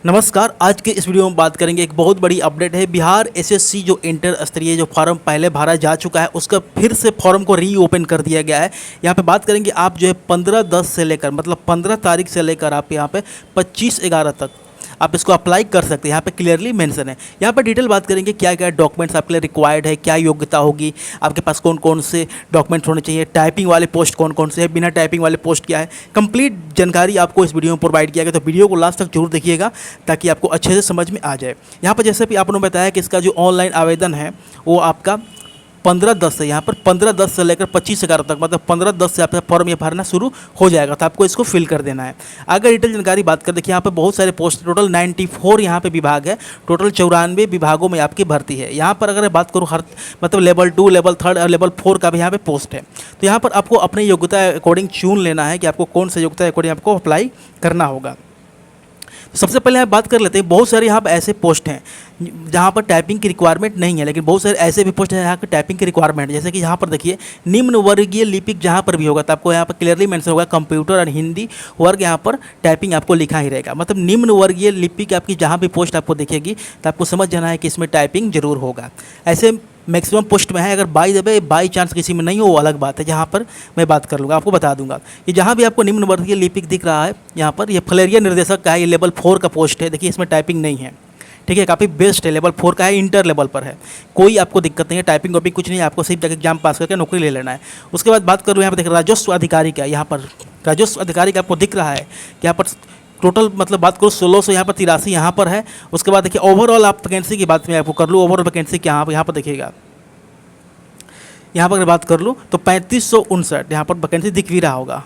नमस्कार। आज के इस वीडियो में बात करेंगे, एक बहुत बड़ी अपडेट है। बिहार एसएससी जो इंटर स्तरीय जो फॉर्म पहले भरा जा चुका है, उसका फिर से फॉर्म को रीओपन कर दिया गया है। यहाँ पे बात करेंगे, आप जो है 15/10 से लेकर मतलब 15 तारीख से लेकर आप यहाँ पे 25/11 तक आप इसको अप्लाई कर सकते हैं। यहाँ पे क्लियरली मेंशन है। यहाँ पर डिटेल बात करेंगे, क्या क्या डॉक्यूमेंट्स आपके लिए रिक्वायर्ड है, क्या योग्यता होगी, आपके पास कौन कौन से डॉक्यूमेंट्स होने चाहिए, टाइपिंग वाले पोस्ट कौन कौन से है, बिना टाइपिंग वाले पोस्ट क्या है। कंप्लीट जानकारी आपको इस वीडियो में प्रोवाइड किया गया, तो वीडियो को लास्ट तक जरूर देखिएगा ताकि आपको अच्छे से समझ में आ जाए। यहाँ पर जैसे भी आपने बताया कि इसका जो ऑनलाइन आवेदन है वो आपका 15/10 से यहाँ पर 15/10 से लेकर 25/11 तक मतलब 15/10 से आपका फॉर्म ये भरना शुरू हो जाएगा, तो आपको इसको फिल कर देना है। अगर डिटेल जानकारी बात कर, देखिए यहाँ पर बहुत सारे पोस्ट, टोटल 94 यहाँ पे विभाग है, टोटल 94 विभागों में आपकी भर्ती है। यहाँ पर अगर बात करूँ हर मतलब लेवल 2, लेवल 3 और लेवल 4 का भी यहाँ पे पोस्ट है। तो यहाँ पर आपको अपनी योग्यता अकॉर्डिंग चुन लेना है कि आपको कौन सा योग्यता अकॉर्डिंग आपको अप्लाई करना होगा। सबसे पहले हम बात कर लेते हैं, बहुत सारे यहाँ पर ऐसे पोस्ट हैं जहाँ पर टाइपिंग की रिक्वायरमेंट नहीं है, लेकिन बहुत सारे ऐसे भी पोस्ट हैं जहाँ पर टाइपिंग की रिक्वायरमेंट है। जैसे कि यहाँ पर देखिए, निम्न वर्गीय लिपिक जहाँ पर भी होगा तो आपको यहाँ पर क्लियरली मेंशन होगा कंप्यूटर और हिंदी वर्ग, यहाँ पर टाइपिंग आपको लिखा ही रहेगा। मतलब निम्न वर्गीय लिपिक आपकी जहाँ भी पोस्ट आपको दिखेगी तो आपको समझ जाना है कि इसमें टाइपिंग जरूर होगा। ऐसे मैक्सिमम पोस्ट में है। अगर बाई चांस किसी में नहीं हो वो अलग बात है, जहाँ पर मैं बात कर लूँगा, आपको बता दूंगा। ये जहाँ भी आपको निम्न वर्गीय लिपिक दिख रहा है, यहाँ पर ये फलेरिया निर्देशक का है, ये लेवल 4 का पोस्ट है। देखिए इसमें टाइपिंग नहीं है, ठीक है, काफ़ी बेस्ट है। लेवल 4 का है, इंटर लेवल पर है, कोई आपको दिक्कत नहीं है, टाइपिंग वॉपिंग कुछ नहीं है, आपको सिर्फ जाकर एग्जाम पास करके नौकरी ले लेना है। उसके बाद बात करूँ यहाँ पर देखिए राजस्व अधिकारी का, यहाँ पर राजस्व अधिकारी का आपको दिख रहा है कि यहाँ पर टोटल मतलब बात करूँ 1600 यहाँ पर 83 यहाँ पर है। उसके बाद देखिए ओवरऑल आप वैकेंसी की बात मैं आपको कर लूँ, ओवरऑल वैकेंसी क्या यहाँ पर देखिएगा, यहाँ पर अगर बात कर लूँ तो 3559 यहाँ पर वैकेंसी दिख भी रहा होगा।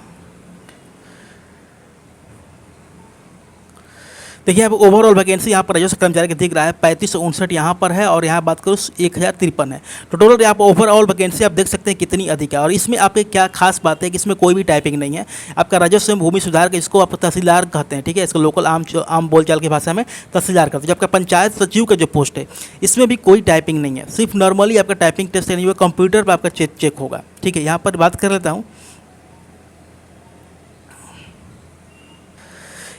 देखिए यहाँ पर ओवरऑल वैकेंसी यहाँ पर राजस्व कर्मचारी का दिख रहा है 3559 यहाँ पर है, और यहाँ बात करूँ 1053 है। तो टोटल यहाँ पर ओवरऑल वैकेंसी आप देख सकते हैं कितनी अधिक है। और इसमें आपके क्या खास बात है कि इसमें कोई भी टाइपिंग नहीं है। आपका राजस्व एवं भूमि सुधार का, इसको आप तहसीलदार कहते हैं, ठीक है, इसको लोकल आम बोलचाल की भाषा में तहसीलदार कहते हैं। जब आपका पंचायत सचिव का जो पोस्ट है इसमें भी कोई टाइपिंग नहीं है, सिर्फ नॉर्मली आपका टाइपिंग टेस्ट नहीं हुआ, कंप्यूटर पर आपका चेक होगा, ठीक है। यहाँ पर बात कर लेता हूँ,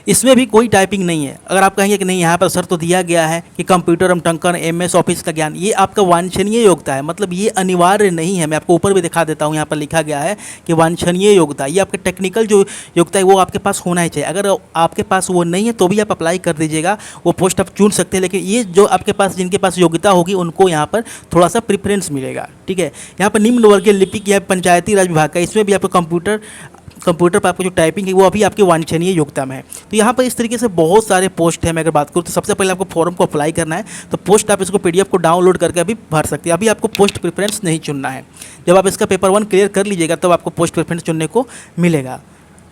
इसमें भी कोई टाइपिंग नहीं है। अगर आप कहेंगे कि नहीं, यहाँ पर सर तो दिया गया है कि कंप्यूटर एवं टंकन MS ऑफिस का ज्ञान, ये आपका वांछनीय योग्यता है, मतलब ये अनिवार्य नहीं है। मैं आपको ऊपर भी दिखा देता हूँ, यहाँ पर लिखा गया है कि वांछनीय योग्यता, ये आपके टेक्निकल जो योग्यता है वो आपके पास होना ही चाहिए। अगर आपके पास वो नहीं है तो भी आप अप्लाई कर दीजिएगा, वो पोस्ट आप चुन सकते हैं। लेकिन ये जो आपके पास जिनके पास योग्यता होगी उनको यहाँ पर थोड़ा सा प्रेफरेंस मिलेगा, ठीक है। यहाँ पर निम्न वर्गीय लिपिक या पंचायती राज विभाग का, इसमें भी आपको कंप्यूटर पर आपको जो टाइपिंग है वो अभी आपकी वांछनीय योग्यता में है। तो यहाँ पर इस तरीके से बहुत सारे पोस्ट है। मैं अगर बात करूँ तो सबसे पहले आपको फॉर्म को अप्लाई करना है, तो पोस्ट आप इसको PDF को डाउनलोड करके अभी भर सकते हैं। अभी आपको पोस्ट प्रेफरेंस नहीं चुनना है। जब आप इसका पेपर 1 क्लियर कर लीजिएगा तब आपको पोस्ट प्रेफरेंस चुनने को मिलेगा।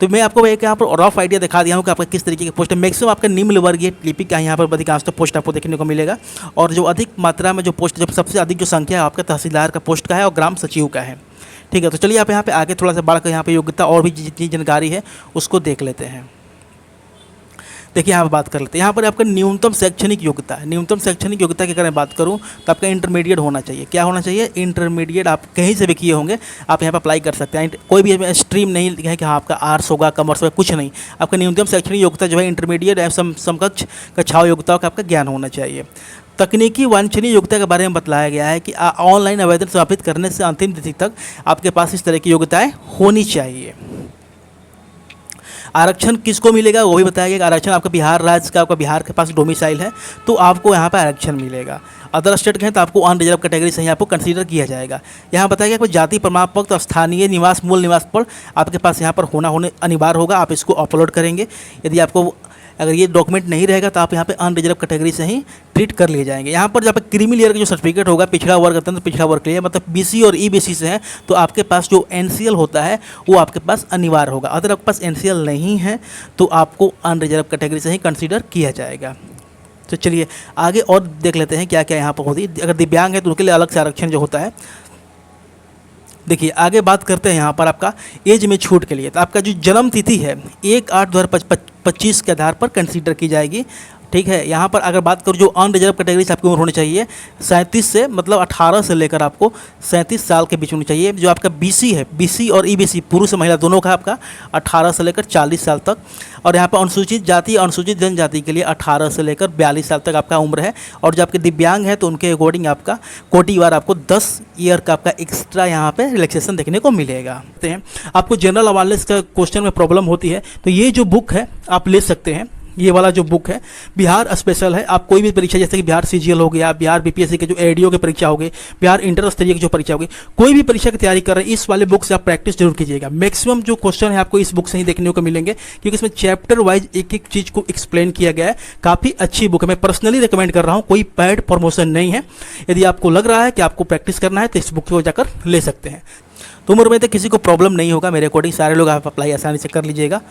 तो मैं आपको एक यहाँ पर रफ आइडिया दिखा दिया हूँ कि आपका किस तरीके की पोस्ट है। मैक्सिमम आपका निम्न वर्गीय लिपिक का यहाँ पर अधिकांश तो पोस्ट आपको देखने को मिलेगा, और जो अधिक मात्रा में जो पोस्ट, जब सबसे अधिक जो संख्या है आपका तहसीलदार का पोस्ट का है और ग्राम सचिव का है, ठीक है। तो चलिए आप यहाँ पे आगे थोड़ा सा बढ़कर यहाँ पे योग्यता और भी जितनी जानकारी है उसको देख लेते हैं। देखिए यहाँ पर बात कर लेते हैं, यहाँ पर आपका न्यूनतम शैक्षणिक योग्यता है। न्यूनतम शैक्षणिक योग्यता की अगर मैं बात करूँ तो आपका इंटरमीडिएट होना चाहिए। क्या होना चाहिए? इंटरमीडिएट। आप कहीं से भी किए होंगे आप यहाँ पर अप्लाई कर सकते हैं। कोई भी स्ट्रीम नहीं है कि हाँ आपका आर्ट्स होगा, कॉमर्स होगा, कुछ नहीं। आपका न्यूनतम शैक्षणिक योग्यता जो है इंटरमीडिएट समकक्ष कक्षाओं योग्यताओं का आपका ज्ञान होना चाहिए। तकनीकी वांछनीय योग्यता के बारे में बताया गया है कि ऑनलाइन आवेदन समापित करने से अंतिम तिथि तक आपके पास इस तरह की योग्यताएं होनी चाहिए। आरक्षण किसको मिलेगा वो भी बताया गया। आरक्षण आपका बिहार राज्य का, आपका बिहार के पास डोमिसाइल है तो आपको यहाँ पर आरक्षण मिलेगा। अदर स्टेट के हैं तो आपको अनरिजर्व कैटेगरी से ही आपको कंसीडर किया जाएगा। यहाँ बताया गया कि जाति प्रमाण पत्र, स्थानीय निवास, मूल निवास पर आपके पास यहाँ पर होने अनिवार्य होगा। आप इसको अपलोड करेंगे। यदि आपको अगर ये डॉक्यूमेंट नहीं रहेगा तो आप यहाँ पे अनरिजर्व कैटेगरी से ही ट्रीट कर लिए जाएंगे। यहाँ पर जब क्रीमी लेयर का जो सर्टिफिकेट होगा, पिछड़ा वर्ग अत्यंत पिछड़ा वर्ग के लिए, मतलब BC और EBC से है तो आपके पास जो NCL होता है वो आपके पास अनिवार्य होगा। अगर आपके पास NCL नहीं है तो आपको अनरिजर्व कैटेगरी से ही कंसिडर किया जाएगा। तो चलिए आगे और देख लेते हैं क्या क्या यहाँ पर होती है। अगर दिव्यांग है तो उनके लिए अलग से आरक्षण जो होता है। देखिए आगे बात करते हैं यहाँ पर आपका एज में छूट के लिए। तो आपका जो जन्म तिथि है 1/8/2025 के आधार पर कंसीडर की जाएगी। ठीक है। यहाँ पर अगर बात करूँ जो अनरिजर्व कैटेगरी से आपकी उम्र होनी चाहिए 37 से, मतलब 18 से लेकर आपको 37 साल के बीच होनी चाहिए। जो आपका बीसी है, बीसी और ईबीसी पुरुष और महिला दोनों का आपका 18 से लेकर 40 साल तक। और यहाँ पर अनुसूचित जाति, अनुसूचित जनजाति के लिए 18 से लेकर 42 साल तक आपका उम्र है। और जो आपके दिव्यांग है तो उनके अकॉर्डिंग आपका कोटिवार आपको 10 ईयर का आपका एक्स्ट्रा यहाँ पे रिलैक्सेशन देखने को मिलेगा। आपको जनरल अवेयरनेस का क्वेश्चन में प्रॉब्लम होती है तो ये जो बुक है आप ले सकते हैं। ये वाला जो बुक है बिहार स्पेशल है। आप कोई भी परीक्षा जैसे कि बिहार सीजीएल हो गया, बिहार बीपीएससी के जो एडीओ की परीक्षा हो गई, बिहार इंटर स्तरीय की जो परीक्षा होगी, कोई भी परीक्षा की तैयारी कर रहे हैं इस वाले बुक से आप प्रैक्टिस जरूर कीजिएगा। मैक्सिमम जो क्वेश्चन है आपको इस बुक से ही देखने को मिलेंगे क्योंकि इसमें चैप्टर वाइज एक एक चीज़ को एक्सप्लेन किया गया है। काफ़ी अच्छी बुक है, मैं पर्सनली रिकमेंड कर रहा हूँ, कोई पेड प्रमोशन नहीं है। यदि आपको लग रहा है कि आपको प्रैक्टिस करना है तो इस बुक को जाकर ले सकते हैं। तो उम्र में तो किसी को प्रॉब्लम नहीं होगा, मेरे अकॉर्डिंग सारे लोग आप अप्लाई आसानी से कर लीजिएगा।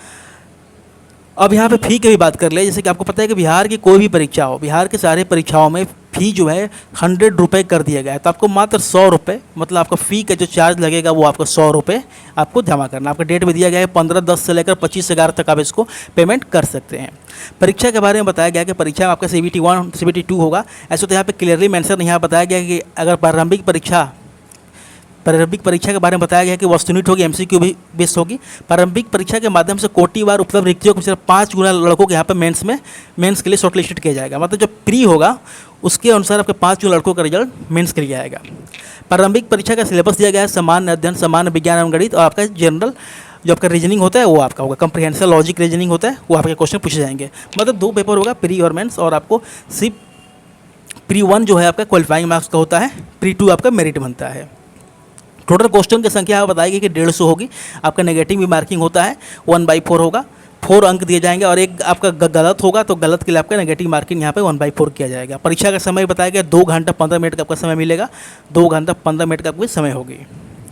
अब यहाँ पे फ़ी की भी बात कर ले। जैसे कि आपको पता है कि बिहार की कोई भी परीक्षा हो, बिहार के सारे परीक्षाओं में फ़ी जो है 100 रुपये कर दिया गया है। तो आपको मात्र 100 रुपये, मतलब आपका फ़ी का जो चार्ज लगेगा वो आपको 100 रुपये आपको जमा करना। आपका डेट भी दिया गया है 15/10 से लेकर 25/11 तक आप इसको पेमेंट कर सकते हैं। परीक्षा के बारे में बताया गया कि परीक्षा में आपका CBT 1 CBT 2 होगा। ऐसे तो यहाँ पे क्लियरली मेंशन यहाँ बताया गया कि अगर प्रारंभिक परीक्षा के बारे में बताया गया है कि वस्तुनिष्ठ होगी, MCQ भी बेस्ड होगी। प्रारंभिक परीक्षा के माध्यम से कोटिवार उपलब्ध रिक्तियों को सिर्फ 5 गुना लड़कों के यहाँ पर मेंस के लिए शॉर्टलिस्टेड किया जाएगा। मतलब जो प्री होगा उसके अनुसार आपके 5 गुना लड़कों का रिजल्ट मेंस के लिए आएगा। प्रारंभिक परीक्षा का सिलेबस दिया गया है सामान्य अध्ययन, सामान्य विज्ञान एवं गणित, और आपका जनरल जो आपका रीजनिंग होता है वो आपका होगा, कंप्रीहेंसिव लॉजिक रीजनिंग होता है वो आपके क्वेश्चन पूछे जाएंगे। मतलब 2 पेपर होगा, प्री और मेंस। और आपको सिर्फ प्री 1 जो है आपका क्वालिफाइंग मार्क्स का होता है, प्री 2 आपका मेरिट बनता है। टोटल क्वेश्चन की संख्या आप बताएगी कि 150 होगी। आपका नेगेटिव भी मार्किंग होता है, 1/4 होगा, 4 अंक दिए जाएंगे। और एक आपका गलत होगा तो गलत के लिए आपका नेगेटिव मार्किंग यहाँ पे 1/4 किया जाएगा। परीक्षा का समय बताया गया 2 घंटा 15 मिनट का आपका समय मिलेगा, 2 घंटा 15 मिनट का आपको समय होगी।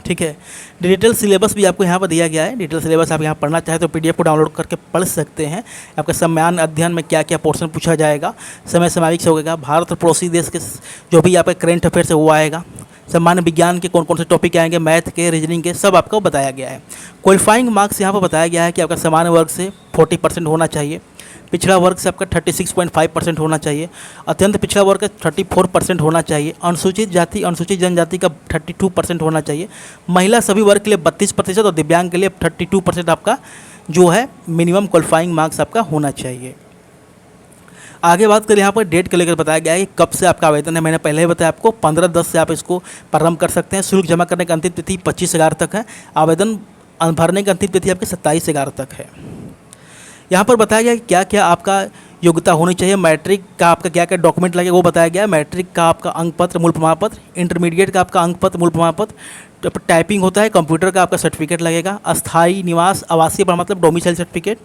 ठीक है। डिटेल सिलेबस भी आपको यहाँ पर दिया गया है। डिटेल सिलेबस आप यहाँ पढ़ना चाहें तो PDF को डाउनलोड करके पढ़ सकते हैं। आपका सामान्य अध्ययन में क्या क्या पोर्शन पूछा जाएगा, समय सामाजिक से होगा, भारत और पड़ोसी देश के जो भी आपका करेंट अफेयर से वो आएगा, सामान्य विज्ञान के कौन कौन से टॉपिक आएंगे, मैथ के, रीजनिंग के, सब आपको बताया गया है। क्वालिफाइंग मार्क्स यहाँ पर बताया गया है कि आपका सामान्य वर्ग से 40% होना चाहिए, पिछड़ा वर्ग से आपका 36.5% होना चाहिए, अत्यंत पिछड़ा वर्ग का 34% होना चाहिए, अनुसूचित जाति अनुसूचित जनजाति का 32% होना चाहिए, महिला सभी वर्ग के लिए 32% और दिव्यांग के लिए 32% आपका जो है मिनिमम क्वालिफाइंग मार्क्स आपका होना चाहिए। आगे बात करें यहाँ पर डेट को लेकर बताया गया है कि कब से आपका आवेदन है। मैंने पहले ही बताया आपको 15/10 से आप इसको प्रारंभ कर सकते हैं। शुल्क जमा करने की अंतिम तिथि 25/11 तक है। आवेदन भरने की अंतिम तिथि आपकी 27/11 तक है। यहाँ पर बताया गया कि क्या क्या आपका योग्यता होनी चाहिए। मैट्रिक का आपका क्या क्या डॉक्यूमेंट लगेगा वो बताया गया है। मैट्रिक का आपका अंक पत्र मूल प्रमाण पत्र, इंटरमीडिएट का आपका अंक पत्र मूल प्रमाण पत्र, टाइपिंग होता है, कंप्यूटर का आपका सर्टिफिकेट लगेगा, अस्थायी निवास आवासीय प्रमाण मतलब डोमिसाइल सर्टिफिकेट,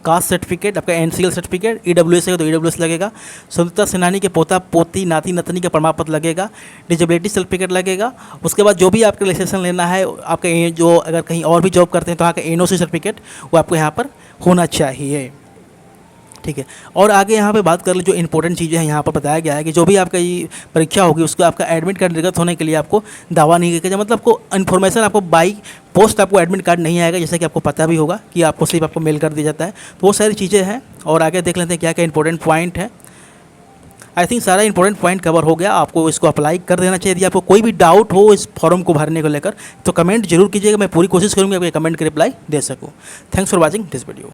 कास्ट सर्टिफिकेट, आपका NCL सर्टिफिकेट, EWS है तो EWS लगेगा, स्वतंत्रता सेनानी के पोता पोती नाती नतनी का प्रमाण पत्र लगेगा, डिजेबिलिटी सर्टिफिकेट लगेगा। उसके बाद जो भी आपका रिलेक्सेशन लेना है, आपका जो अगर कहीं और भी जॉब करते हैं तो वहाँ का NOC सर्टिफिकेट वो आपको यहाँ पर होना चाहिए। ठीक है। और आगे यहाँ पे बात कर ले जो इंपॉर्टेंट चीज़ें हैं, यहाँ पर बताया गया है कि जो भी आपका ये परीक्षा होगी उसको आपका एडमिट कार्ड निर्गत होने के लिए आपको दावा नहीं किया, मतलब आपको इन्फॉर्मेशन आपको बाई पोस्ट आपको एडमिट कार्ड नहीं आएगा, जैसे कि आपको पता भी होगा कि आपको सिर्फ आपको मेल कर दिया जाता है। तो वो सारी चीज़ें हैं। और आगे देख लेते हैं क्या क्या इंपॉर्टेंट पॉइंट है। आई थिंक सारा इंपॉर्टेंट पॉइंट कवर हो गया। आपको इसको अप्लाई कर देना चाहिए। यदि आपको कोई भी डाउट हो इस फॉर्म को भरने को लेकर तो कमेंट जरूर कीजिएगा। मैं पूरी कोशिश करूँगी आपके कमेंट के रिप्लाई दे सकूँ। Thanks for watching this video.